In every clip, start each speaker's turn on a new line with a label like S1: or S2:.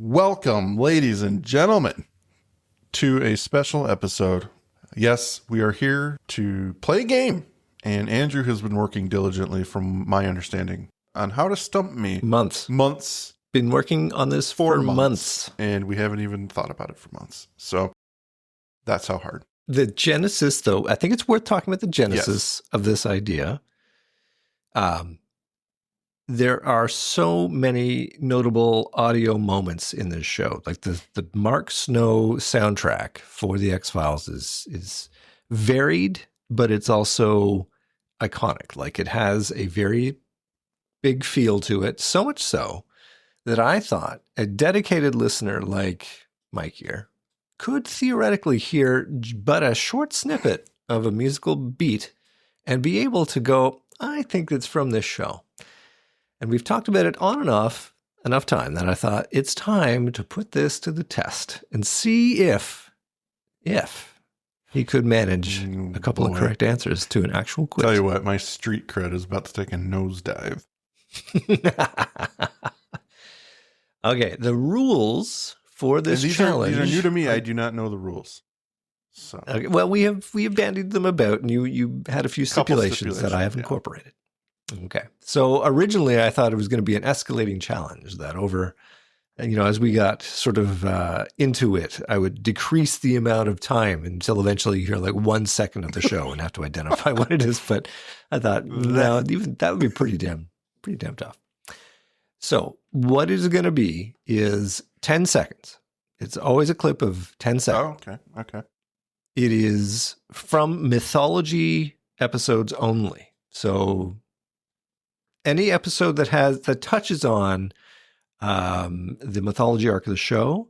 S1: Welcome, ladies and gentlemen, to a special episode. Yes, we are here to play a game, and Andrew has been working diligently, from my understanding, on how to stump me. Months.
S2: Been working on this for months.
S1: And we haven't even thought about it for months. So that's how hard.
S2: The genesis, though, I think it's worth talking about the genesis of this idea. There are so many notable audio moments in this show. Like the Mark Snow soundtrack for The X-Files is varied, but it's also iconic. Like it has a very big feel to it, so much so that I thought a dedicated listener like Mike here could theoretically hear but a short snippet of a musical beat and be able to go, I think it's from this show. And we've talked about it on and off enough time that I thought it's time to put this to the test and see if he could manage a couple of correct answers to an actual quiz.
S1: Tell you what, my street cred is about to take a nosedive.
S2: Okay, the rules for this challenge.
S1: These are new to me. I do not know the rules. So,
S2: okay, well, we have bandied them about, and you had a few stipulations that I have incorporated. Okay. So originally I thought it was going to be an escalating challenge that over, as we got sort of into it, I would decrease the amount of time until eventually you hear like 1 second of the show and have to identify what it is. But I thought, no, even that would be pretty damn tough. So what is going to be is 10 seconds. It's always a clip of 10 seconds.
S1: Oh, okay.
S2: It is from mythology episodes only. So any episode that touches on the mythology arc of the show,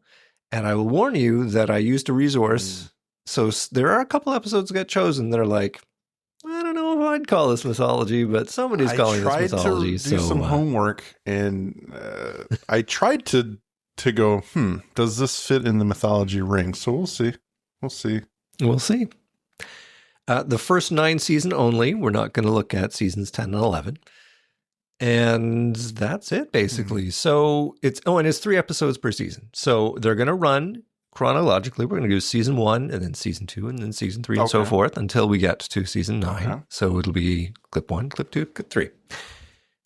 S2: and I will warn you that I used a resource. So there are a couple episodes that get chosen that are like, I don't know if I'd call this mythology, but somebody's calling this mythology.
S1: I tried to do some homework, and I tried to go, does this fit in the mythology ring? So we'll see. We'll see.
S2: The first 9 season only. We're not going to look at seasons 10 and 11. And that's it, basically. So it's 3 episodes per season. So they're going to run chronologically. We're going to do season 1 and then season 2 and then season 3 and so forth until we get to season 9. Okay. So it'll be clip 1, clip 2, clip 3.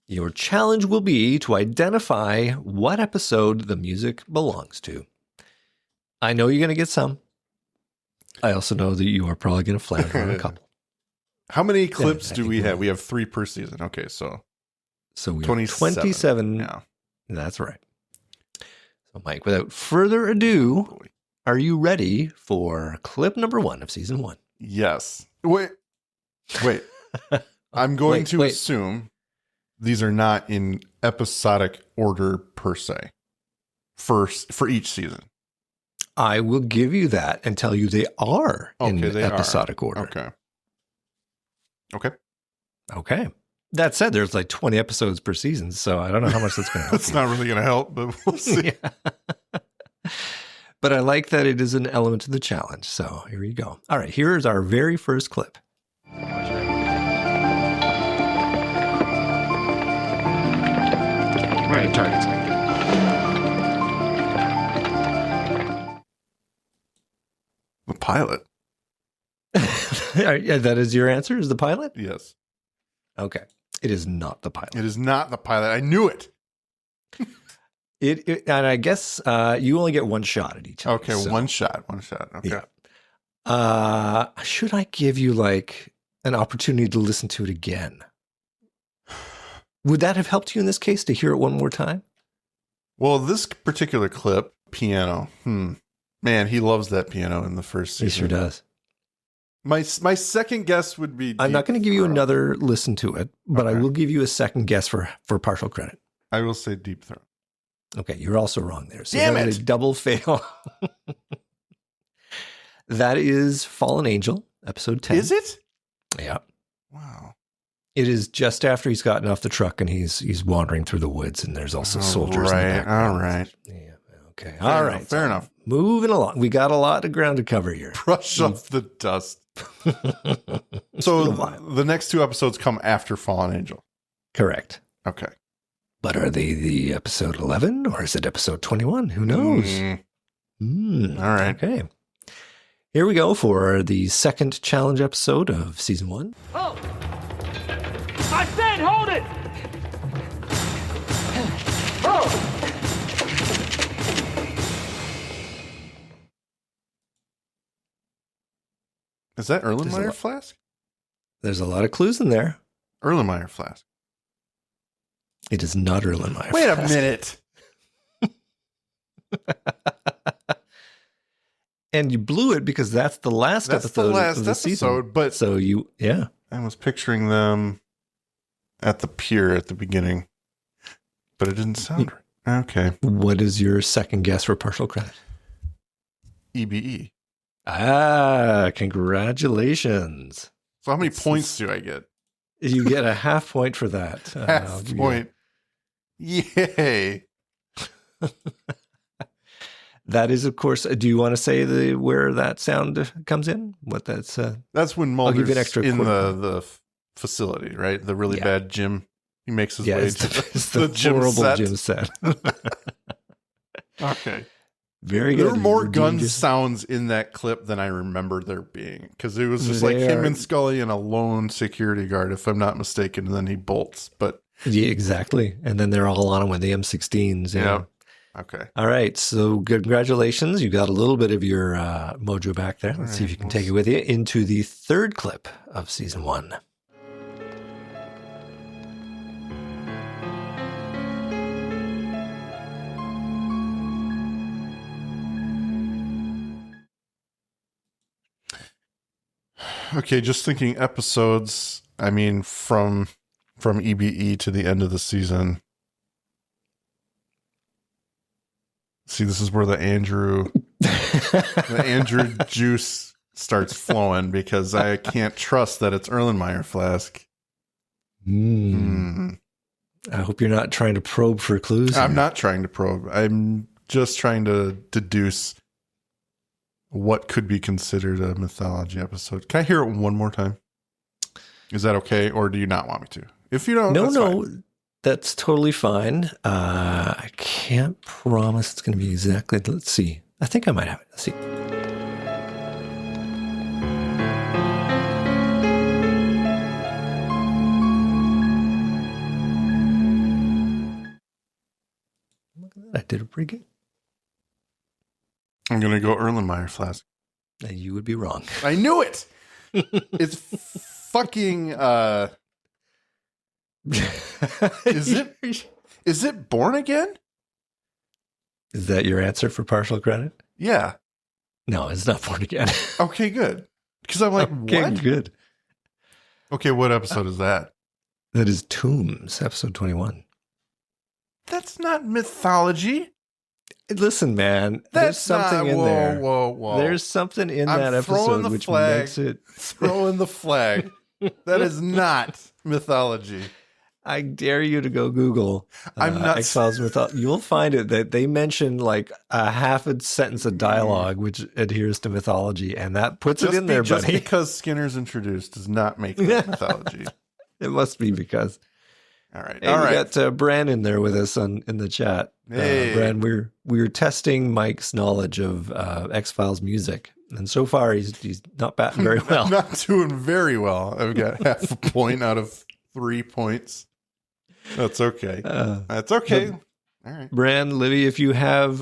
S2: Your challenge will be to identify what episode the music belongs to. I know you're going to get some. I also know that you are probably going to flounder on a couple.
S1: How many clips do we have? We have 3 per season. Okay, so
S2: we have 27.
S1: Yeah.
S2: That's right. So, Mike, without further ado, are you ready for clip number 1 of season 1?
S1: Yes. Wait. I'm going to assume these are not in episodic order per se for each season.
S2: I will give you that and tell you they are in episodic order. Okay. That said, there's like 20 episodes per season, so I don't know how much that's going to help.
S1: That's not really going to help, but we'll see.
S2: But I like that it is an element of the challenge. So here you go. All right, here is our very first clip.
S3: All right, targets.
S1: The pilot.
S2: That is your answer, is the pilot?
S1: Yes.
S2: Okay. It is not the pilot.
S1: It is not the pilot. I knew it.
S2: And I guess you only get one shot at each.
S1: Okay, so. One shot. Okay.
S2: Yeah. Should I give you like an opportunity to listen to it again? Would that have helped you in this case to hear it one more time?
S1: Well, this particular clip, piano. Man, he loves that piano in the first season.
S2: He sure does.
S1: My second guess would be...
S2: I'm not going to give you another listen to it, but I will give you a second guess for partial credit.
S1: I will say Deep Throat.
S2: Okay, you're also wrong there. So
S1: damn
S2: it! A double fail. That is Fallen Angel, episode 10.
S1: Is it?
S2: Yeah.
S1: Wow.
S2: It is just after he's gotten off the truck and he's wandering through the woods, and there's also soldiers in the background.
S1: All right.
S2: Yeah. Okay. All right.
S1: Fair enough.
S2: Moving along. We got a lot of ground to cover here.
S1: Brush off the dust. So the next 2 episodes come after Fallen Angel.
S2: Correct.
S1: Okay.
S2: But are they the episode 11 or is it episode 21? Who knows?
S1: All right.
S2: Okay. Here we go for the second challenge episode of season 1.
S4: Oh! I said hold it! Oh!
S1: Is that
S2: There's a
S1: Erlenmeyer
S2: lot-
S1: flask?
S2: There's a lot of clues in there.
S1: Erlenmeyer flask.
S2: It is not Erlenmeyer.
S1: Wait a
S2: Flask.
S1: minute.
S2: And you blew it because that's the last
S1: That's
S2: episode
S1: the last
S2: of the season.
S1: episode, but
S2: So yeah.
S1: I was picturing them at the pier at the beginning, but it didn't sound right. Okay.
S2: What is your second guess for partial credit?
S1: EBE.
S2: Ah, congratulations.
S1: So how many points do I get?
S2: You get a half point for that.
S1: Half point. Yay.
S2: That is, of course, do you want to say where that sound comes in? What that's
S1: That's when
S2: I'll give you
S1: Mulder's
S2: an extra
S1: in
S2: quarter.
S1: the facility, right? The really
S2: Yeah.
S1: bad gym. He makes his
S2: yeah,
S1: way
S2: it's
S1: to
S2: it's the
S1: gym
S2: horrible
S1: set.
S2: gym set.
S1: Okay.
S2: Very good.
S1: There were more
S2: You
S1: gun
S2: redeemed your-
S1: sounds in that clip than I remember there being. Because it was just like
S2: They
S1: him
S2: are-
S1: and Scully and a lone security guard, if I'm not mistaken, and then he bolts. But
S2: Yeah, exactly. And then they're all on him with the M16s.
S1: yeah. Okay.
S2: All right. So congratulations. You got a little bit of your mojo back there. Let's see if you can take it with you into the third clip of season 1.
S1: Okay, just thinking episodes, I mean from EBE to the end of the season. See, this is where the Andrew juice starts flowing because I can't trust that it's Erlenmeyer flask.
S2: I hope you're not trying to probe for clues.
S1: I'm
S2: here.
S1: not trying to probe. I'm just trying to deduce what could be considered a mythology episode. Can I hear it one more time? Is that okay, or do you not want me to? If you don't, that's fine.
S2: That's totally fine. I can't promise it's going to be exactly. Let's see. I think I might have it. Let's see. Look at that. I did it pretty good.
S1: I'm going to go Erlenmeyer flask.
S2: And you would be wrong.
S1: I knew it. It's fucking. Is it Born Again?
S2: Is that your answer for partial credit?
S1: Yeah.
S2: No, it's not Born Again.
S1: Okay, good. Because I'm like,
S2: Okay,
S1: what?
S2: good.
S1: Okay, what episode is that?
S2: That is Tombs, episode 21.
S1: That's not mythology.
S2: Listen, man, there's
S1: That's
S2: something
S1: not,
S2: in
S1: whoa,
S2: there.
S1: Whoa.
S2: There's something in
S1: I'm
S2: that
S1: throwing
S2: episode
S1: the
S2: which
S1: flag.
S2: makes it.
S1: Throwing the flag. That is not mythology.
S2: I dare you to go Google
S1: I'm not-
S2: X-Files mythology. You'll find it that they mention like a half a sentence of dialogue which adheres to mythology, and that puts it in there,
S1: just
S2: buddy.
S1: because Skinner's introduced does not make that mythology.
S2: It must be because.
S1: All right.
S2: Hey,
S1: All
S2: we
S1: right.
S2: got Brandon there with us in the chat.
S1: Hey.
S2: Brand, we're testing Mike's knowledge of X-Files music, and so far he's not batting very well.
S1: Not doing very well. I've got half a point out of 3 points. That's okay. That's okay. All right.
S2: Brand, Livy, if you have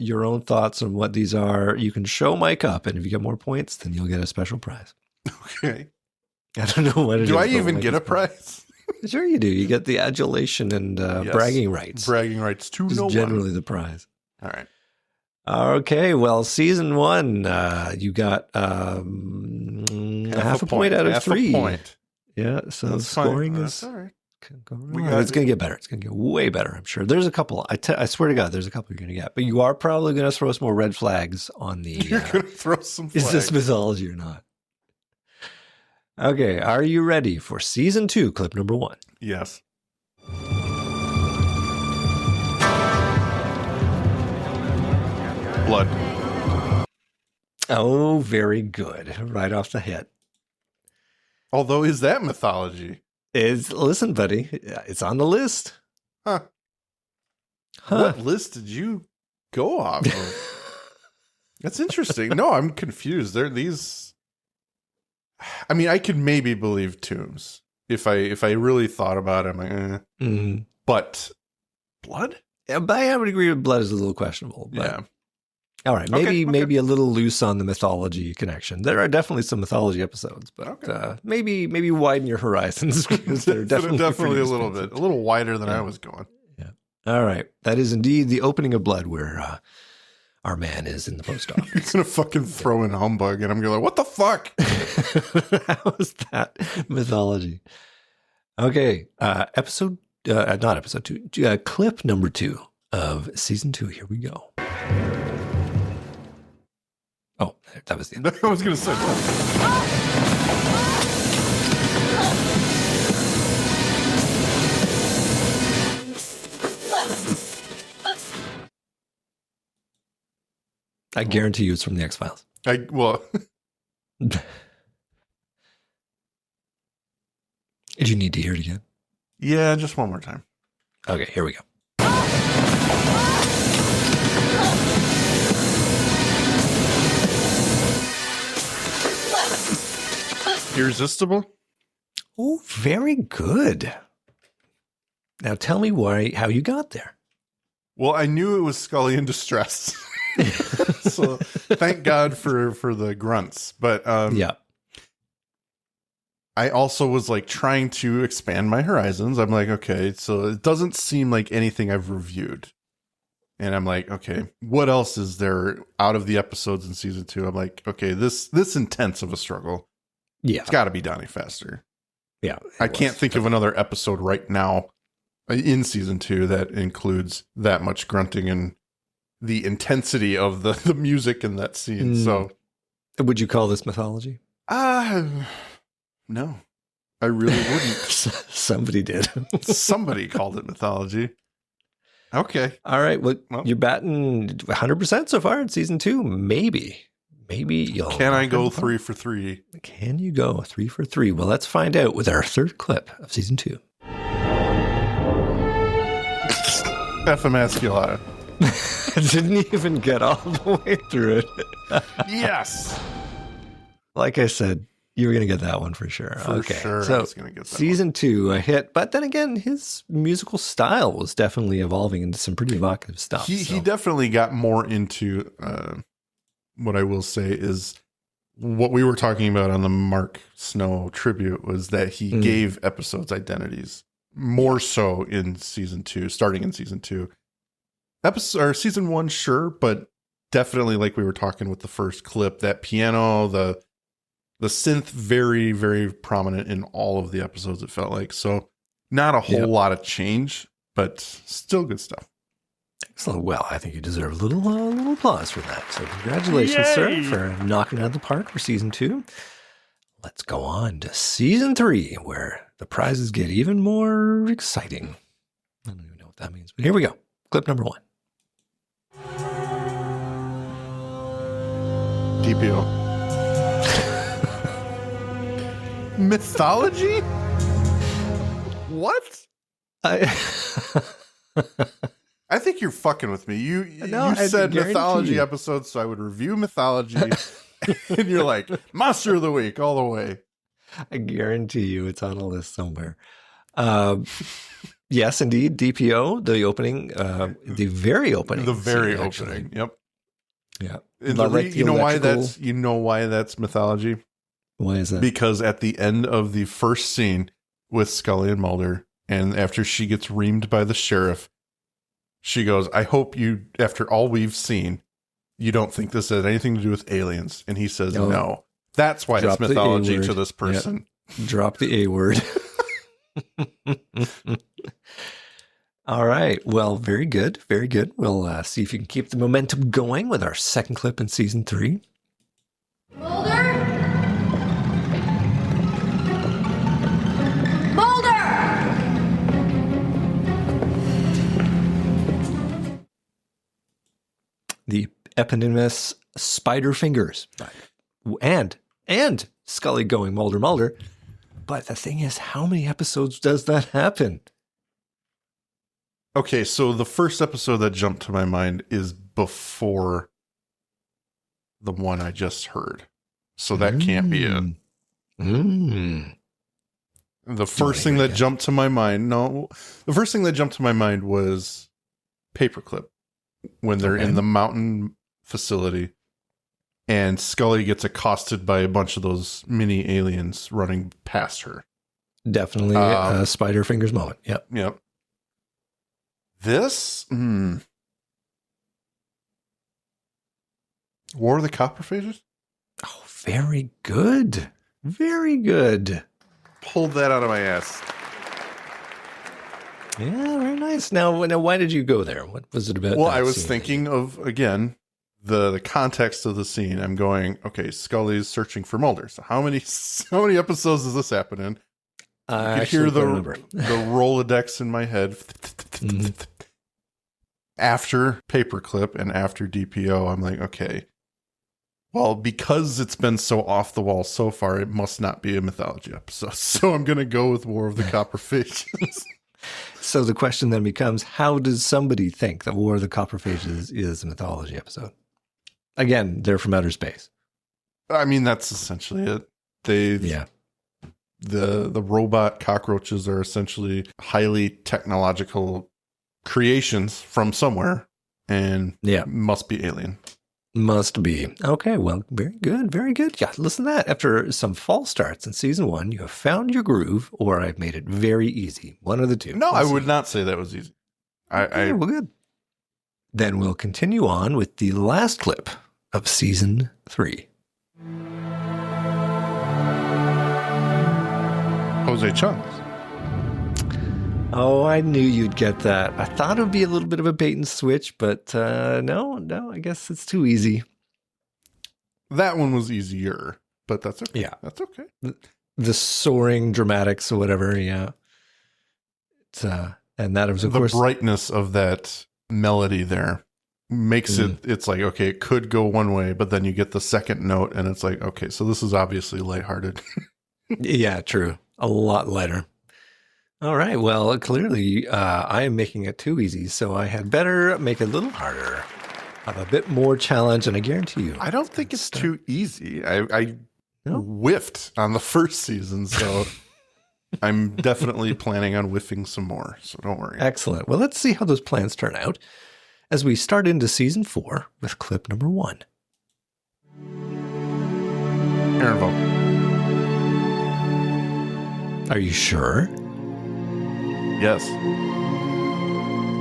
S2: your own thoughts on what these are, you can show Mike up, and if you get more points, then you'll get a special prize.
S1: Okay.
S2: I don't know what it is.
S1: Do I
S2: but
S1: even
S2: Mike
S1: get
S2: is-
S1: a prize?
S2: Sure you do. You get the adulation and
S1: Yes.
S2: bragging rights.
S1: Bragging rights to
S2: Which is
S1: no
S2: generally
S1: one.
S2: the prize.
S1: All right.
S2: Okay, well, season 1, you got half a point out of
S1: Half
S2: 3.
S1: a point.
S2: Yeah, so
S1: That's fine.
S2: scoring
S1: That's
S2: is...
S1: all right.
S2: We it's going to get better. It's going to get way better, I'm sure. There's a couple. I swear to God, there's a couple you're going to get. But you are probably going to throw some more red flags on the...
S1: You're going to throw some
S2: is
S1: flags.
S2: this mythology or not? Okay, are you ready for season 2, clip number 1?
S1: Yes. Blood.
S2: Oh, very good. Right off the hit.
S1: Although, is that mythology?
S2: Listen, buddy, it's on the list.
S1: Huh. What list did you go off of? That's interesting. No, I'm confused. There are these. I mean, I could maybe believe Tombs if I really thought about it. I'm like, But blood?
S2: Yeah, but I would agree with blood is a little questionable. But.
S1: Yeah.
S2: All right, maybe a little loose on the mythology connection. There are definitely some mythology episodes, but maybe widen your horizons because they're definitely
S1: a little wider than I was going.
S2: Yeah. All right, that is indeed the opening of Blood, where our man is in the post office.
S1: You're gonna fucking throw in Humbug, and I'm gonna like, what the fuck?
S2: How is that mythology? Okay, not episode 2, clip number 2 of season 2. Here we go. Oh, that was the end.
S1: I was going to say.
S2: I guarantee you it's from the X-Files.
S1: Did
S2: you need to hear it again?
S1: Yeah, just one more time.
S2: Okay, here we go.
S1: Irresistible?
S2: Oh, very good. Now tell me how you got there.
S1: Well, I knew it was Scully in distress. So thank God for the grunts. But
S2: yeah.
S1: I also was like trying to expand my horizons. I'm like, okay, so it doesn't seem like anything I've reviewed. And I'm like, okay, what else is there out of the episodes in season 2? I'm like, okay, this intense of a struggle.
S2: Yeah.
S1: It's got to be Donnie Faster.
S2: Yeah.
S1: I can't think of another episode right now in season 2 that includes that much grunting and the intensity of the music in that scene. So,
S2: would you call this mythology?
S1: No, I really wouldn't.
S2: Somebody did.
S1: Somebody called it mythology. Okay.
S2: All right. Well, you're batting 100% so far in season 2. Maybe you'll.
S1: Can I go 3 for 3?
S2: Can you go 3 for 3? Well, let's find out with our third clip of season 2.
S1: Emasculata.
S2: Didn't even get all the way through it.
S1: Yes.
S2: Like I said, you were going to get that one for sure.
S1: For sure.
S2: So
S1: I was going to get that
S2: season 2, a hit. But then again, his musical style was definitely evolving into some pretty evocative stuff.
S1: He definitely got more into what I will say is what we were talking about on the Mark Snow tribute was that he gave episodes identities more so in season 2, starting in season 2. Season 1, sure, but definitely like we were talking with the first clip, that piano, the synth, very, very prominent in all of the episodes, it felt like. So not a whole lot of change, but still good stuff.
S2: Excellent. Well, I think you deserve a little applause for that. So congratulations, sir, for knocking it out of the park for season 2. Let's go on to season 3, where the prizes get even more exciting. I don't even know what that means, but here we go. Clip number 1.
S1: DPO. Mythology? What?
S2: I
S1: think you're fucking with me. You
S2: I
S1: said
S2: guarantee
S1: mythology
S2: you.
S1: episodes, so I would review mythology. And you're like, Monster of the Week all the way.
S2: I guarantee you it's on a list somewhere. Yes, indeed. DPO, the opening, the very opening.
S1: The very
S2: scene,
S1: opening.
S2: actually.
S1: Yep.
S2: Yeah.
S1: You know why that's mythology?
S2: Why is that?
S1: Because at the end of the first scene with Scully and Mulder, and after she gets reamed by the sheriff, she goes, I hope you, after all we've seen, you don't think this has anything to do with aliens. And he says, no. That's why it's mythology to this person.
S2: Yep. Drop the A word. All right. Well, very good. Very good. We'll see if you can keep the momentum going with our second clip in season 3.
S5: Mulder? Mulder!
S2: The eponymous spider fingers. And Scully going Mulder, Mulder. But the thing is, how many episodes does that happen?
S1: Okay, so the first episode that jumped to my mind is before the one I just heard. So that can't be it. The first thing that jumped to my mind, the first thing that jumped to my mind was Paperclip when they're in the mountain facility and Scully gets accosted by a bunch of those mini aliens running past her.
S2: Definitely a Spider Fingers moment. Yep.
S1: Yep. This? War of the Copperphages?
S2: Oh, very good. Very good.
S1: Pulled that out of my ass.
S2: Yeah, very nice. Now, why did you go there? What was it about?
S1: Well, I was thinking of, again, the context of the scene. I'm going, okay, Scully's searching for Mulder. So how many episodes does this happen in? I could hear the Rolodex in my head. After Paperclip and after DPO, I'm like, okay, well, because it's been so off the wall so far, it must not be a mythology episode. So I'm going to go with War of the Copperphages.
S2: So the question then becomes, how does somebody think that War of the Copperphages is a mythology episode? Again, they're from outer space.
S1: I mean, that's essentially it. The robot cockroaches are essentially highly technological creations from somewhere and must be alien.
S2: Must be. Okay, well, very good, very good. Yeah, listen to that. After some false starts in season 1, you have found your groove, or I've made it very easy. One of the two.
S1: No, I would not say that was easy.
S2: Well, good. Then we'll continue on with the last clip of season 3.
S1: Jose Chunks.
S2: Oh, I knew you'd get that. I thought it would be a little bit of a bait and switch, but no, I guess it's too easy.
S1: That one was easier, but that's okay.
S2: Yeah.
S1: That's okay.
S2: The soaring dramatics or whatever, yeah. And that was, of course,
S1: the brightness of that melody there makes it's like, okay, it could go one way, but then you get the second note and it's like, okay, so this is obviously lighthearted.
S2: Yeah, true. A lot lighter. All right. Well, clearly I am making it too easy, so I had better make it a little harder. Have a bit more challenge, and I guarantee you.
S1: I don't think it's too easy. I whiffed on the first season, so I'm definitely planning on whiffing some more, so don't worry.
S2: Excellent. Well, let's see how those plans turn out as we start into season 4 with clip number 1.
S1: Aaron Vogt.
S2: Are you sure?
S1: Yes.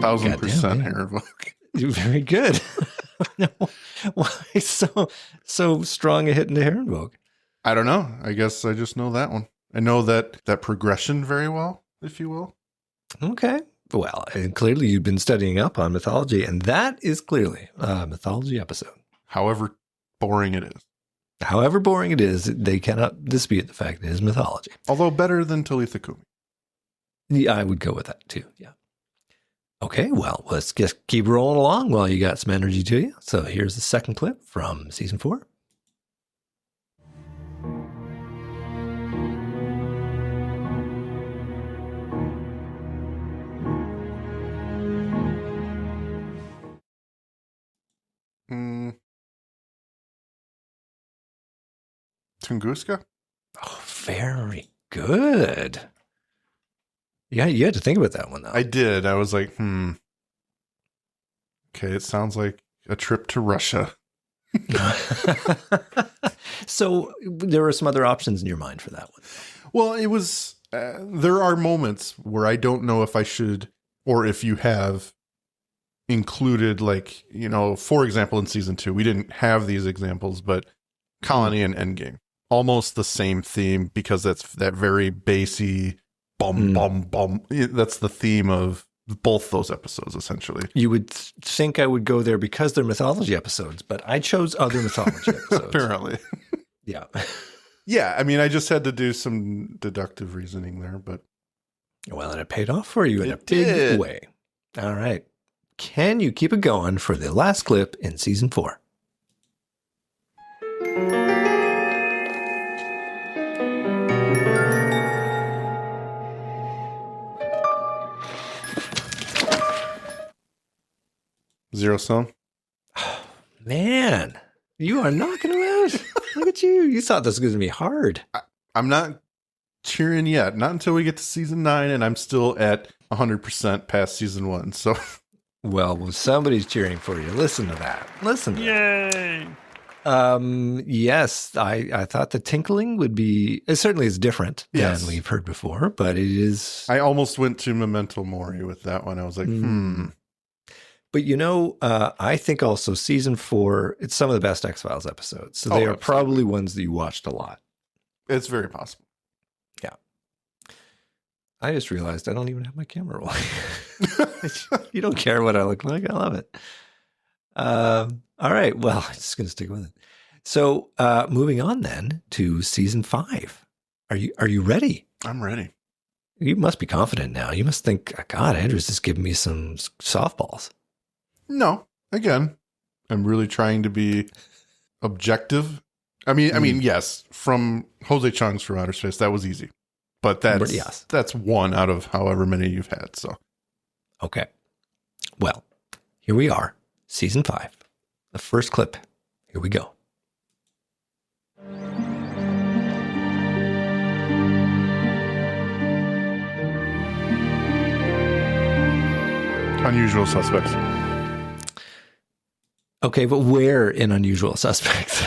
S1: 1000% Aaron Vogt.
S2: Very good. Why so strong a hit into Herrenvogue?
S1: I don't know. I guess I just know that one. I know that progression very well, if you will.
S2: Okay. Well, and clearly you've been studying up on mythology, and that is clearly a mythology episode.
S1: However boring it is.
S2: However boring it is, they cannot dispute the fact it is mythology.
S1: Although better than Talitha Kumi.
S2: Yeah, I would go with that too. Yeah. Okay, well, let's just keep rolling along while you got some energy to you. So here's the second clip from season 4.
S1: Tunguska?
S2: Oh, very good. Yeah, you had to think about that one, though.
S1: I did. I was like, Okay, it sounds like a trip to Russia.
S2: So there were some other options in your mind for that one.
S1: Well, it was, there are moments where I don't know if I should, or if you have included, like, you know, for example, in season 2, we didn't have these examples, but Colony and Endgame, almost the same theme, because that's that very bassy, bum, bum, bum. That's the theme of both those episodes, essentially.
S2: You would think I would go there because they're mythology episodes, but I chose other mythology episodes.
S1: Apparently.
S2: Yeah.
S1: Yeah, I mean, I just had to do some deductive reasoning there, but...
S2: Well, and it paid off for you in a big
S1: did.
S2: way. All right. Can you keep it going for the last clip in season 4?
S1: 0 Sum.
S2: Man, you are knocking him out. Look at you. You thought this was going to be hard.
S1: I'm not cheering yet. Not until we get to season 9, and I'm still at 100% past season 1. So,
S2: Well, somebody's cheering for you. Listen to that. Listen to
S1: yay!
S2: that. Yes, I thought the tinkling would be, it certainly is different
S1: Yes.
S2: than we've heard before, but it is.
S1: I almost went to Memento Mori with that one. I was like,
S2: But I think also season 4, it's some of the best X-Files episodes. So they are
S1: absolutely.
S2: probably ones that you watched a lot.
S1: It's very possible.
S2: Yeah. I just realized I don't even have my camera rolling. You don't care what I look like. I love it. All right. Well, I'm just going to stick with it. So moving on then to season 5. Are you ready?
S1: I'm ready.
S2: You must be confident now. You must think, God, Andrew's just giving me some softballs.
S1: No, again, I'm really trying to be objective. I mean, yes, from Jose Chung's From Outer Space, that was easy. But that's one out of however many you've had. So,
S2: Okay. Well, here we are, season 5. The first clip. Here we go.
S1: Unusual Suspects.
S2: Okay, but where in Unusual Suspects?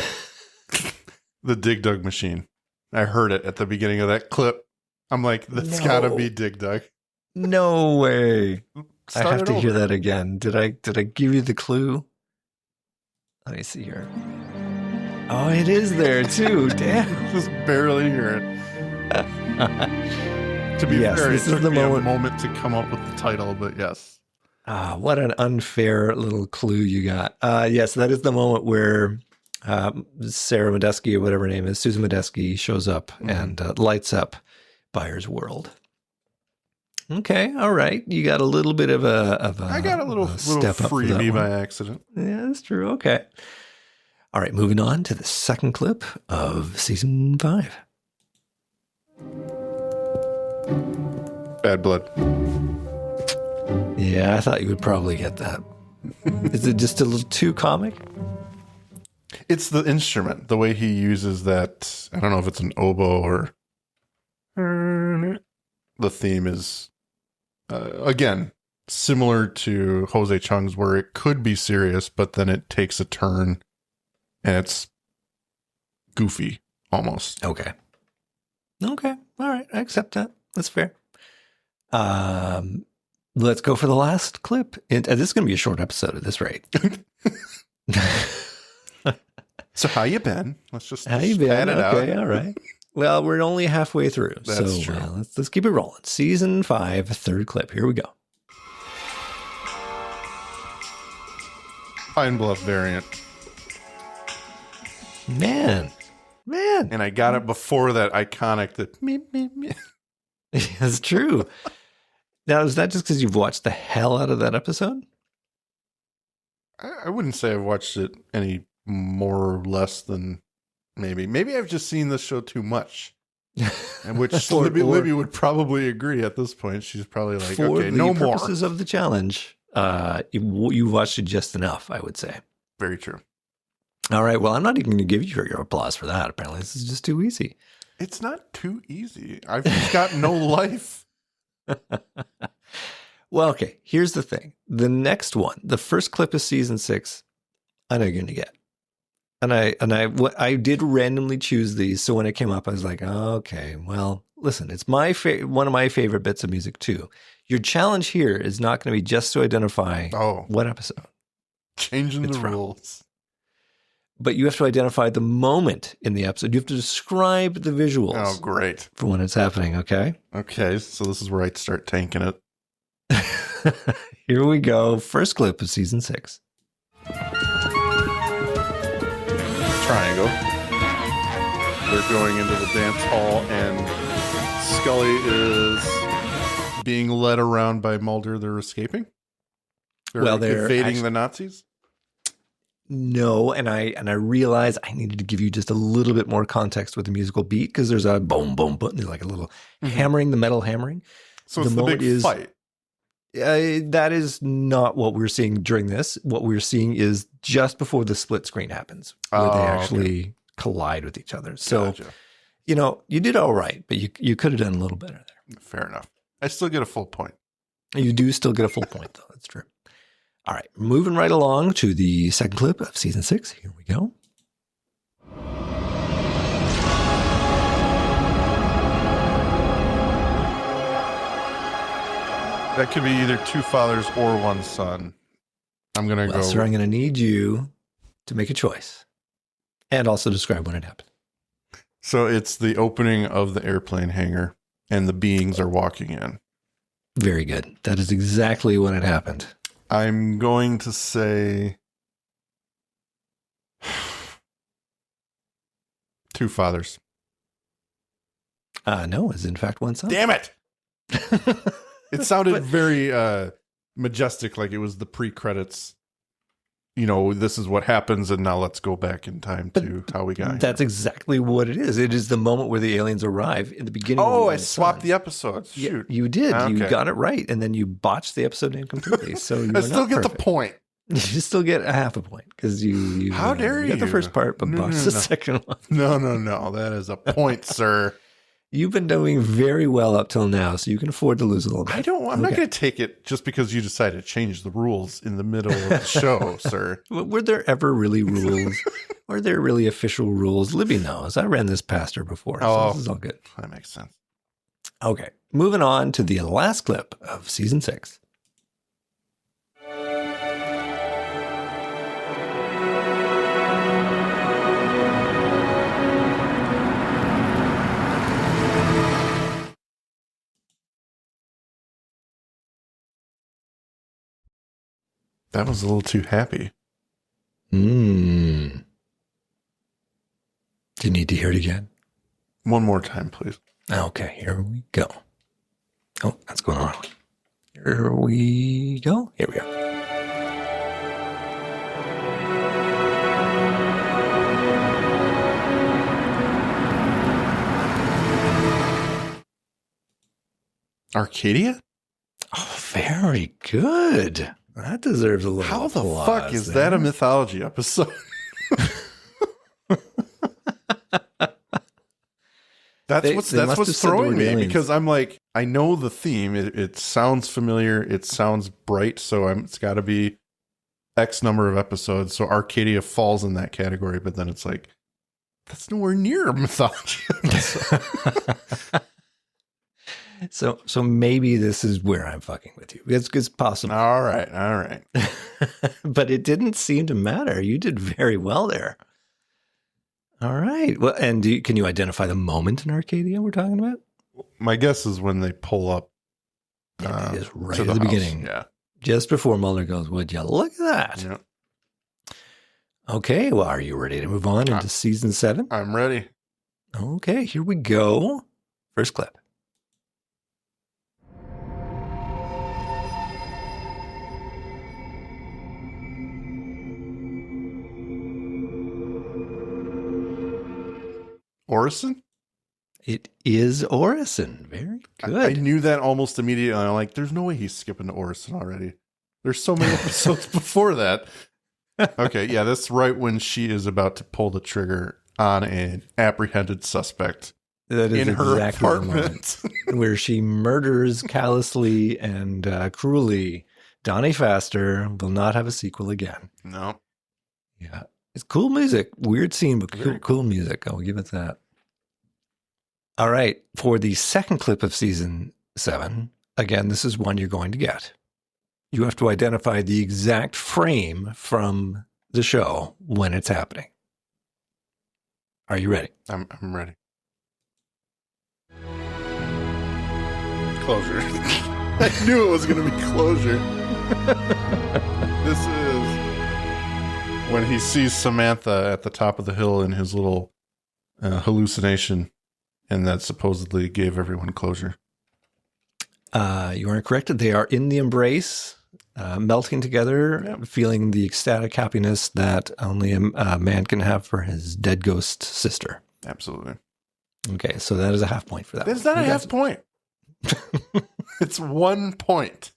S1: The Dig Dug machine. I heard it at the beginning of that clip. I'm like, that's
S2: No.
S1: gotta be Dig Dug.
S2: No way.
S1: Start
S2: I have
S1: it
S2: to hear
S1: over.
S2: that again. Did I give you the clue? Let me see here. Oh, it is there too. Damn.
S1: Just barely hear it. To be
S2: Yes,
S1: fair,
S2: this
S1: it
S2: is
S1: took
S2: the
S1: me a
S2: moment-
S1: moment to come up with the title, but yes.
S2: Ah, what an unfair little clue you got. Yes, that is the moment where Sarah Medeski or whatever her name is, Susan Medeski, shows up and lights up Byers' world. Okay, all right. You got a little bit of a
S1: I got a little
S2: step up for that
S1: freebie
S2: one.
S1: by accident.
S2: Yeah, that's true. Okay. All right, moving on to the second clip of season 5.
S1: Bad Blood.
S2: Yeah, I thought you would probably get that. Is it just a little too comic?
S1: It's the instrument, the way he uses that. I don't know if it's an oboe or. The theme is, again, similar to Jose Chung's, where it could be serious, but then it takes a turn and it's goofy almost.
S2: Okay. Okay. All right. I accept that. That's fair. Let's go for the last clip. This is going to be a short episode at this rate.
S1: So how you been? Let's just
S2: How you been?
S1: pad it
S2: Okay.
S1: out.
S2: All right. Well, we're only halfway through.
S1: That's
S2: so
S1: true.
S2: let's keep it rolling. Season 5, third clip. Here we go.
S1: Pine Bluff variant.
S2: Man.
S1: And I got it before that iconic that me.
S2: That's true. Now, is that just because you've watched the hell out of that episode?
S1: I wouldn't say I've watched it any more or less than maybe. Maybe I've just seen this show too much. And which Libby would probably agree at this point. She's probably like,
S2: for
S1: okay,
S2: the
S1: no more.
S2: purposes of the challenge, you watched it just enough, I would say.
S1: Very true.
S2: All right. Well, I'm not even going to give you your applause for that. Apparently, this is just too easy.
S1: It's not too easy. I've just got no life.
S2: Well, okay. Here's the thing. The next one, the first clip of season 6, I know you're going to get. And I did randomly choose these. So when it came up, I was like, oh, okay, well, listen, it's one of my favorite bits of music too. Your challenge here is not going to be just to identify what episode.
S1: Changing
S2: It's
S1: the
S2: from.
S1: rules.
S2: But you have to identify the moment in the episode. You have to describe the visuals
S1: Oh, great.
S2: for when it's happening, okay?
S1: Okay, so this is where I start tanking it.
S2: Here we go. First clip of season 6.
S1: Triangle. They're going into the dance hall, and Scully is being led around by Mulder. They're escaping. They're evading the Nazis.
S2: No, and I realized I needed to give you just a little bit more context with the musical beat because there's a boom, boom, boom. There's like a little hammering, the metal hammering.
S1: So it's the
S2: moment
S1: big fight.
S2: That is not what we're seeing during this. What we're seeing is just before the split screen happens, where they actually collide with each other. So,
S1: Gotcha.
S2: you did all right, but you could have done a little better there.
S1: Fair enough. I still get a full point.
S2: You do still get a full point, though. That's true. All right, moving right along to the second clip of season 6. Here we go.
S1: That could be either two fathers or one son. I'm going to go.
S2: Sir, I'm going to need you to make a choice and also describe when it happened.
S1: So it's the opening of the airplane hangar and the beings are walking in.
S2: Very good. That is exactly when it happened.
S1: I'm going to say two fathers.
S2: No, it's in fact one son.
S1: Damn it. It sounded very majestic, like it was the pre-credits. This is what happens, and now let's go back in time to how we got here.
S2: That's exactly what it is. It is the moment where the aliens arrive in the beginning.
S1: Oh,
S2: of
S1: I swapped the episodes. Shoot.
S2: Yeah, you did.
S1: Okay.
S2: You got it right, and then you botched the episode name completely. So
S1: I still get the point.
S2: You still get a half a point because you.
S1: How dare you?
S2: Got the first part, but botched the second one.
S1: No. That is a point, sir.
S2: You've been doing very well up till now, so you can afford to lose a little bit.
S1: I'm not going to take it just because you decided to change the rules in the middle of the show, sir.
S2: Were there ever really rules? Were there really official rules? Libby knows. I ran this past her before, so this is all good.
S1: That makes sense.
S2: Okay, moving on to the last clip of season 6.
S1: That was a little too happy.
S2: Do you need to hear it again?
S1: One more time, please.
S2: Okay, here we go. Oh, that's going on. Here we go. Here we go.
S1: Arcadia?
S2: Oh, very good. That deserves a little
S1: How the
S2: applause
S1: fuck is
S2: there.
S1: that a mythology episode? That's
S2: They
S1: what's
S2: must have said there
S1: throwing
S2: were
S1: me
S2: aliens.
S1: because I'm like, I know the theme. It sounds familiar. It sounds bright. So it's got to be X number of episodes. So Arcadia falls in that category. But then it's like, that's nowhere near a mythology episode.
S2: So maybe this is where I'm fucking with you. It's possible.
S1: All right.
S2: But it didn't seem to matter. You did very well there. All right. Well, and can you identify the moment in Arcadia we're talking about?
S1: My guess is when they pull up.
S2: It is right
S1: to
S2: at
S1: the
S2: the
S1: house.
S2: beginning.
S1: Yeah.
S2: Just before Mulder goes, would you look at that?
S1: Yeah.
S2: Okay. Well, are you ready to move on into season 7?
S1: I'm ready.
S2: Okay. Here we go. First clip.
S1: Orison?
S2: It is Orison. Very good.
S1: I knew that almost immediately. I'm like, there's no way he's skipping to Orison already. There's so many episodes before that. Okay, yeah, that's right when she is about to pull the trigger on an apprehended suspect
S2: That is
S1: in her
S2: exactly the moment
S1: apartment.
S2: where she murders callously and cruelly. Donnie Faster will not have a sequel again.
S1: No.
S2: Yeah. It's cool music. Weird scene, but
S1: Very
S2: cool music. I'll give it that. All right. For the second clip of season 7, again, this is one you're going to get. You have to identify the exact frame from the show when it's happening. Are you ready?
S1: I'm ready. Closure. I knew it was going to be closure. This is when he sees Samantha at the top of the hill in his little hallucination, and that supposedly gave everyone closure.
S2: You are correct. They are in the embrace, melting together,
S1: Yep.
S2: feeling the ecstatic happiness that only a man can have for his dead ghost sister.
S1: Absolutely.
S2: Okay, so that is a half point for that.
S1: That's
S2: one.
S1: not a
S2: You
S1: half
S2: guys-
S1: point. It's 1 point.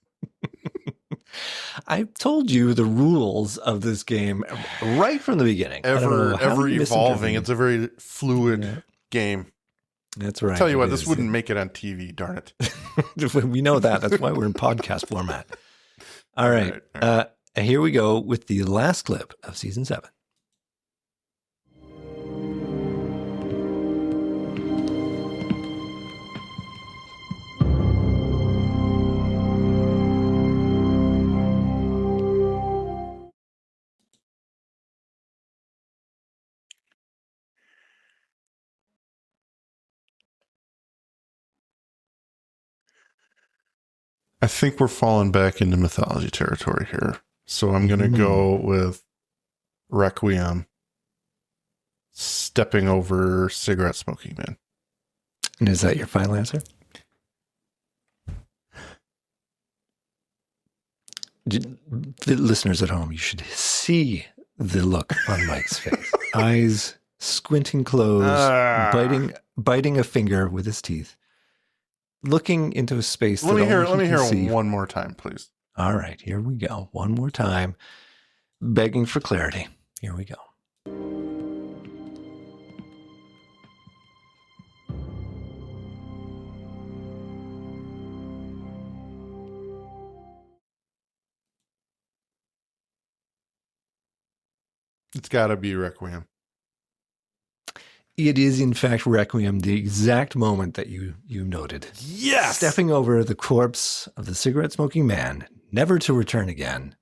S2: I told you the rules of this game right from the beginning.
S1: Ever evolving. It's a very fluid game.
S2: That's right.
S1: Tell you what, this wouldn't make it on TV, darn it.
S2: We know that. That's why we're in podcast format. All right. Here we go with the last clip of season 7.
S1: I think we're falling back into mythology territory here. So I'm going to go with Requiem stepping over cigarette smoking man.
S2: And is that your final answer? The listeners at home, you should see the look on Mike's face. Eyes squinting closed, biting a finger with his teeth, looking into a space.
S1: Let me hear one more time, please.
S2: All right, here we go. One more time, begging for clarity. Here we go.
S1: It's got to be Requiem.
S2: It is, in fact, Requiem, the exact moment that you noted.
S1: Yes!
S2: Stepping over the corpse of the cigarette-smoking man, never to return again.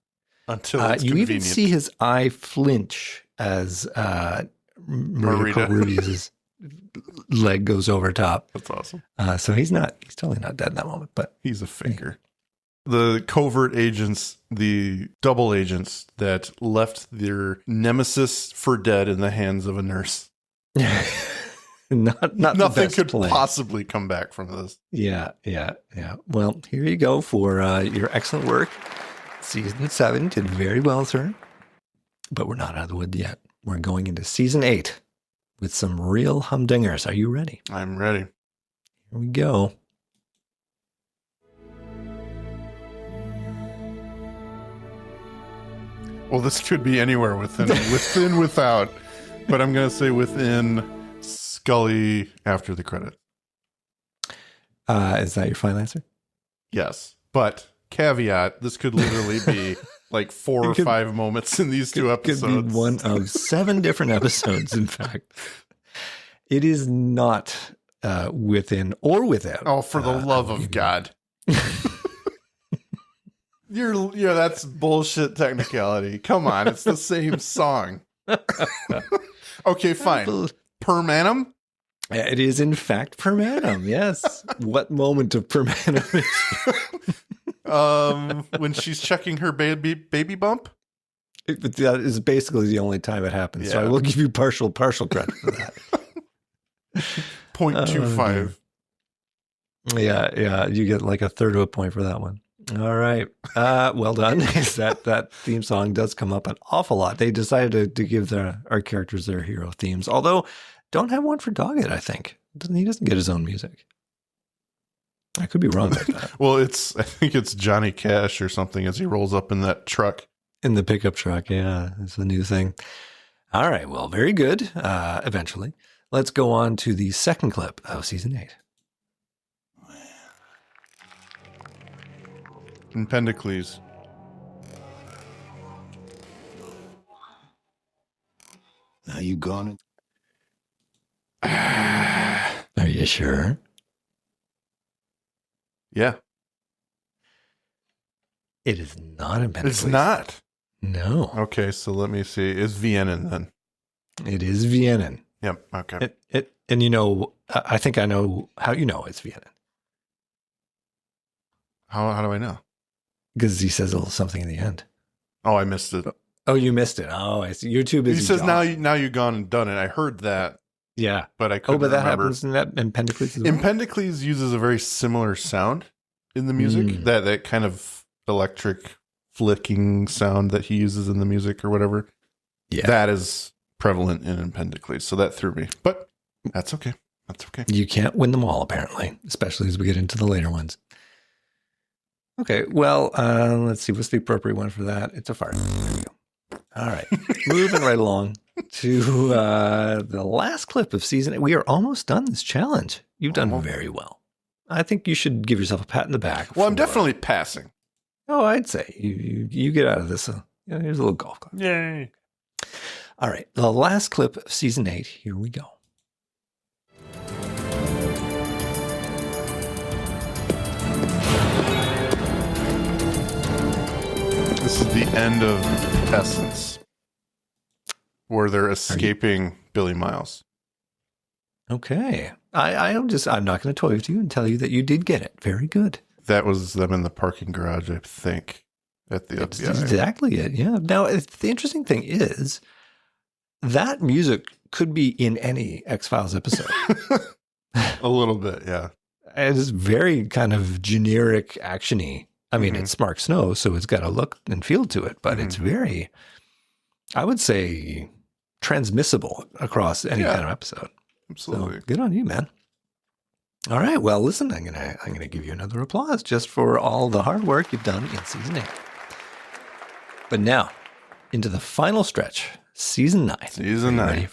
S1: Until it's
S2: you
S1: convenient.
S2: even see his eye flinch as Marita Rudy's leg goes over top.
S1: That's awesome.
S2: So he's totally not dead in that moment, but
S1: he's a faker. The covert agents, the double agents that left their nemesis for dead in the hands of a nurse.
S2: not
S1: Nothing could possibly come back from this.
S2: Yeah. Well, here you go for your excellent work. Season 7 did very well, sir. But we're not out of the wood yet. We're going into season 8 with some real humdingers. Are you ready?
S1: I'm ready.
S2: Here we go.
S1: Well, this could be anywhere within, without. But I'm going to say within Scully after the credit.
S2: Is that your final answer?
S1: Yes. But caveat, this could literally be like 4 or 5 moments in these 2 episodes.
S2: Could be one of 7 different episodes, in fact. It is not within or without.
S1: Oh, for the love of God. That's bullshit technicality. Come on, it's the same song. Okay, fine. Per annum?
S2: It is, in fact, per annum. Yes. What moment of per annum is
S1: when she's checking her baby bump?
S2: That is basically the only time it happens. Yeah. So I will give you partial credit for that.
S1: 0.25.
S2: Yeah. You get like a third of a point for that one. All right. Well done. that theme song does come up an awful lot. They decided to give our characters their hero themes, although don't have one for Doggett, I think. He doesn't get his own music. I could be wrong about that.
S1: Well, I think it's Johnny Cash or something as he rolls up in that truck.
S2: In the pickup truck, yeah. It's the new thing. All right. Well, very good. Eventually. Let's go on to the second clip of season 8.
S1: Empedocles.
S6: Now you gone?
S2: Are you sure?
S1: Yeah.
S2: It is not Empedocles.
S1: It's not?
S2: No.
S1: Okay, so let me see. It's Vienna then.
S2: It is Vienna.
S1: Yep, okay.
S2: And I think I know how you know it's Vienna.
S1: How do I know?
S2: Because he says a little something in the end.
S1: Oh, I missed it.
S2: Oh, you missed it. Oh, I see. You're too busy.
S1: He says, now you've gone and done it. I heard that.
S2: Yeah.
S1: But I couldn't
S2: that
S1: remember.
S2: happens in that Empedocles as well?
S1: Empedocles uses a very similar sound in the music. That kind of electric flicking sound that he uses in the music or whatever.
S2: Yeah.
S1: That is prevalent in Empedocles. So that threw me. But that's okay. That's okay.
S2: You can't win them all, apparently, especially as we get into the later ones. Okay, well, let's see. What's the appropriate one for that? It's a fart. There we go. All right. Moving right along to the last clip of season 8. We are almost done this challenge. You've done very well. I think you should give yourself a pat in the back.
S1: Well, I'm definitely passing.
S2: Oh, I'd say you get out of this. Here's a little golf club.
S1: Yay.
S2: All right. The last clip of season 8. Here we go.
S1: This is the end of Essence, where they're escaping Billy Miles.
S2: Okay. I'm not going to toy with you and tell you that you did get it. Very good.
S1: That was them in the parking garage, I think, at the
S2: That's
S1: FBI.
S2: exactly it. Yeah. Now, the interesting thing is that music could be in any X-Files episode.
S1: A little bit, yeah.
S2: It's very kind of generic, action-y. I mean, it's Mark Snow, so it's got a look and feel to it, but it's very, I would say, transmissible across any kind of episode.
S1: Absolutely.
S2: So, good on you, man. All right. Well, listen, I'm gonna give you another applause just for all the hard work you've done in season 8. But now, into the final stretch, season 9.
S1: Season 9.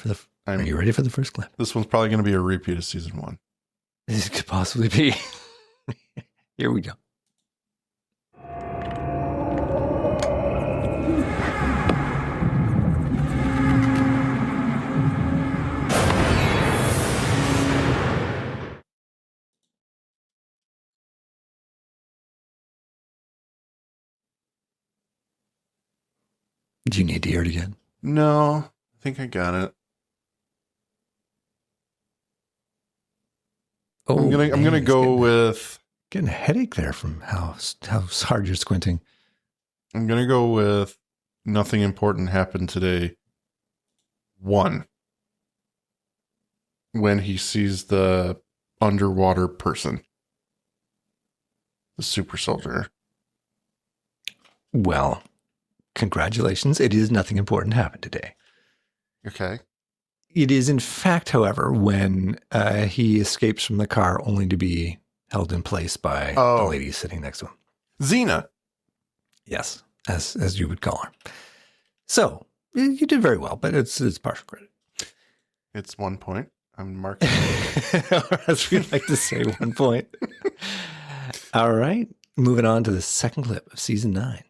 S2: Are you ready for the first clip?
S1: This one's probably going to be a repeat of season 1.
S2: This could possibly be. Here we go. Do you need to hear it again?
S1: No, I think I got it.
S2: Oh,
S1: I'm gonna go with.
S2: Getting a headache there from how hard you're squinting.
S1: I'm gonna go with nothing important happened today. 1. When he sees the underwater person, the super soldier.
S2: Well, congratulations. It is nothing important happened today.
S1: Okay.
S2: It is, in fact, however, when he escapes from the car only to be held in place by the lady sitting next to him.
S1: Xena.
S2: Yes, as you would call her. So you did very well, but it's partial credit.
S1: It's 1 point. I'm marking.
S2: As we like to say, 1 point. All right, moving on to the second clip of season 9.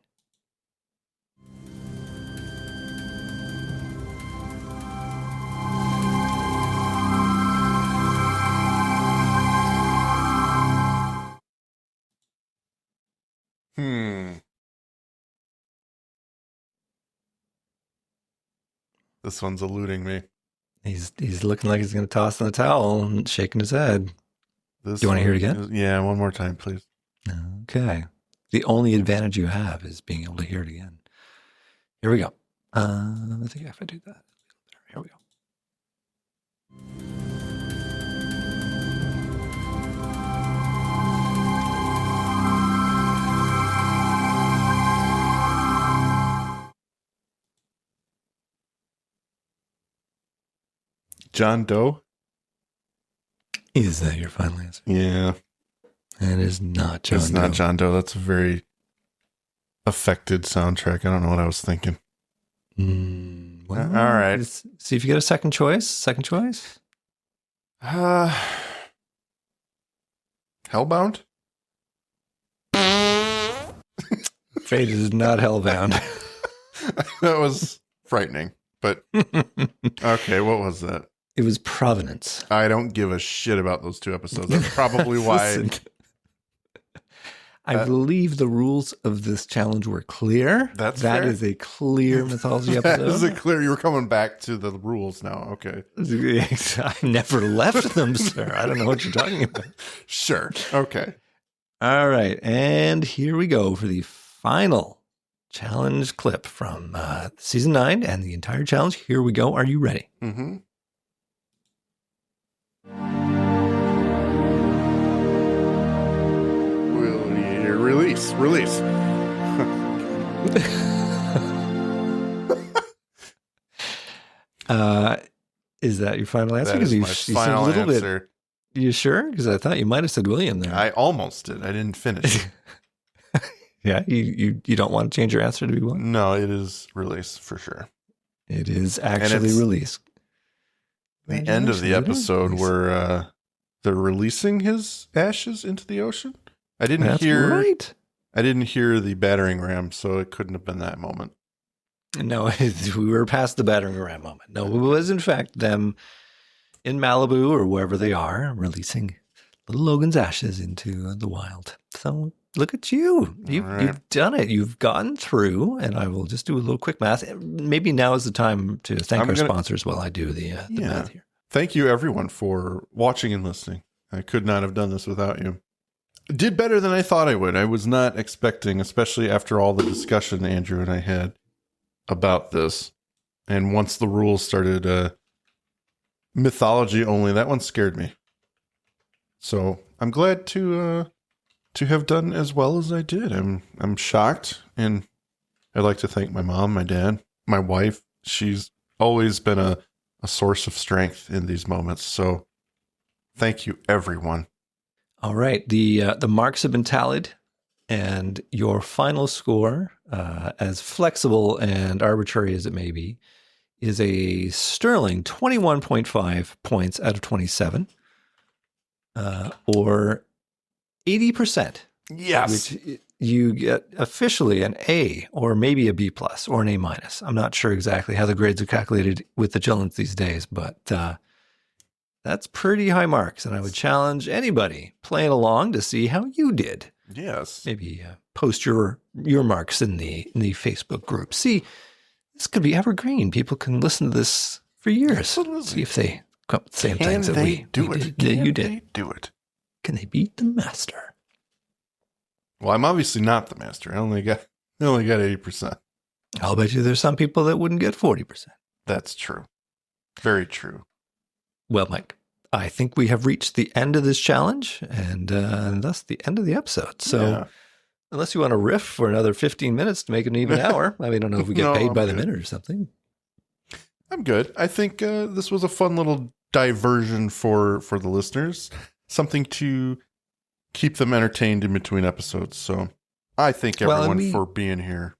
S1: This one's eluding me.
S2: He's looking like he's going to toss in the towel and shaking his head.
S1: Do
S2: you want to hear it again?
S1: Yeah, one more time, please.
S2: Okay. The only advantage you have is being able to hear it again. Here we go. I think if I do that, here we go.
S1: John Doe?
S2: Is that your final answer?
S1: Yeah.
S2: It is not John Doe.
S1: It's not John Doe. That's a very affected soundtrack. I don't know what I was thinking.
S2: Well,
S1: all right.
S2: Let's see if you get a second choice. Second choice?
S1: Hellbound?
S2: Fate is not Hellbound.
S1: That was frightening. But okay, what was that?
S2: It was Provenance.
S1: I don't give a shit about those 2 episodes. That's probably why.
S2: Listen, I believe the rules of this challenge were clear.
S1: That
S2: fair. Is a clear mythology episode.
S1: That is a clear. You were coming back to the rules now. Okay.
S2: I never left them, sir. I don't know what you're talking about.
S1: Sure. Okay.
S2: All right. And here we go for the final challenge clip from season 9 and the entire challenge. Here we go. Are you ready?
S1: Mm-hmm. Release.
S2: Is that your final answer?
S1: That is my final answer.
S2: You sure? Because I thought you might have said William there.
S1: I almost did. I didn't finish.
S2: Yeah, you don't want to change your answer to be what?
S1: No, it is release for sure.
S2: It is actually
S1: it's
S2: released.
S1: The end of the
S2: Congratulations, it is
S1: episode
S2: released.
S1: where they're releasing his ashes into the ocean. I didn't
S2: That's
S1: hear
S2: right.
S1: I didn't hear the battering ram, so it couldn't have been that moment.
S2: No, we were past the battering ram moment. No, it was in fact them in Malibu or wherever they are releasing little Logan's ashes into the wild. So look at you. You've done it. You've gotten through, and I will just do a little quick math. Maybe now is the time to thank our sponsors while I do the math here.
S1: Thank you, everyone, for watching and listening. I could not have done this without you. Did better than I thought I would. I was not expecting, especially after all the discussion Andrew and I had about this. And once the rules started mythology only, that one scared me. So I'm glad to have done as well as I did. I'm shocked, and I'd like to thank my mom, my dad, my wife. She's always been a source of strength in these moments. So thank you, everyone.
S2: All right. The marks have been tallied, and your final score, as flexible and arbitrary as it may be, is a sterling 21.5 points out of 27, or 80%.
S1: Yes.
S2: Which you get officially an A or maybe a B plus or an A minus. I'm not sure exactly how the grades are calculated with the Gillens these days, but that's pretty high marks. And I would challenge anybody playing along to see how you did.
S1: Yes.
S2: Maybe post your marks in the Facebook group. See, this could be evergreen. People can listen to this for years.
S1: Absolutely.
S2: See if they come up with the same things that we
S1: do it.
S2: did.
S1: Can
S2: You
S1: they
S2: did.
S1: do it?
S2: Can they beat the master?
S1: Well, I'm obviously not the master. I only got 80%.
S2: I'll bet you there's some people that wouldn't get 40%.
S1: That's true. Very true.
S2: Well, Mike, I think we have reached the end of this challenge and thus the end of the episode. So unless you want to riff for another 15 minutes to make it an even hour, I don't know if we get paid by the minute or something.
S1: I'm good. I think this was a fun little diversion for the listeners. Something to keep them entertained in between episodes. So I thank everyone for being here.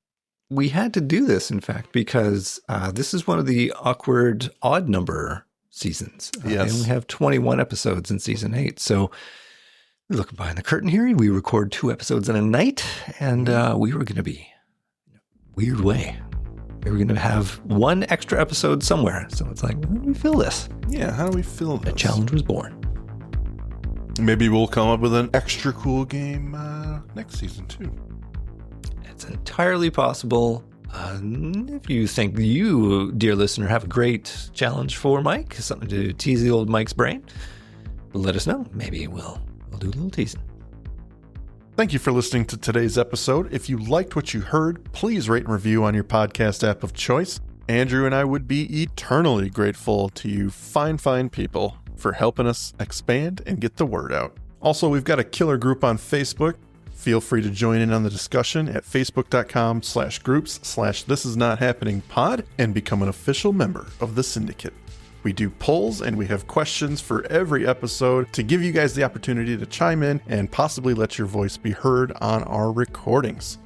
S2: We had to do this, in fact, because this is one of the awkward odd number seasons.
S1: Yes.
S2: They only have 21 episodes in season 8. So looking behind the curtain here, we record 2 episodes in a night, and we were going to be weird way. We were going to have one extra episode somewhere. So it's like, how do we fill this?
S1: Yeah, how do we fill this?
S2: A challenge was born.
S1: Maybe we'll come up with an extra cool game next season too.
S2: It's entirely possible. If you think you, dear listener, have a great challenge for Mike, something to tease the old Mike's brain, let us know. Maybe we'll do a little teasing.
S1: Thank you for listening to today's episode. If you liked what you heard, please rate and review on your podcast app of choice. Andrew and I would be eternally grateful to you fine people for helping us expand and get the word out. Also, we've got a killer group on Facebook. Feel free to join in on the discussion at facebook.com/groups/thisisnothappeningpod and become an official member of the syndicate. We do polls and we have questions for every episode to give you guys the opportunity to chime in and possibly let your voice be heard on our recordings.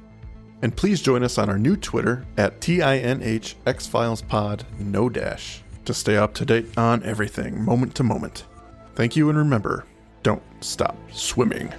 S1: And please join us on our new Twitter at tinhxfilespod, no dash, to stay up to date on everything, moment to moment. Thank you, and remember, don't stop swimming.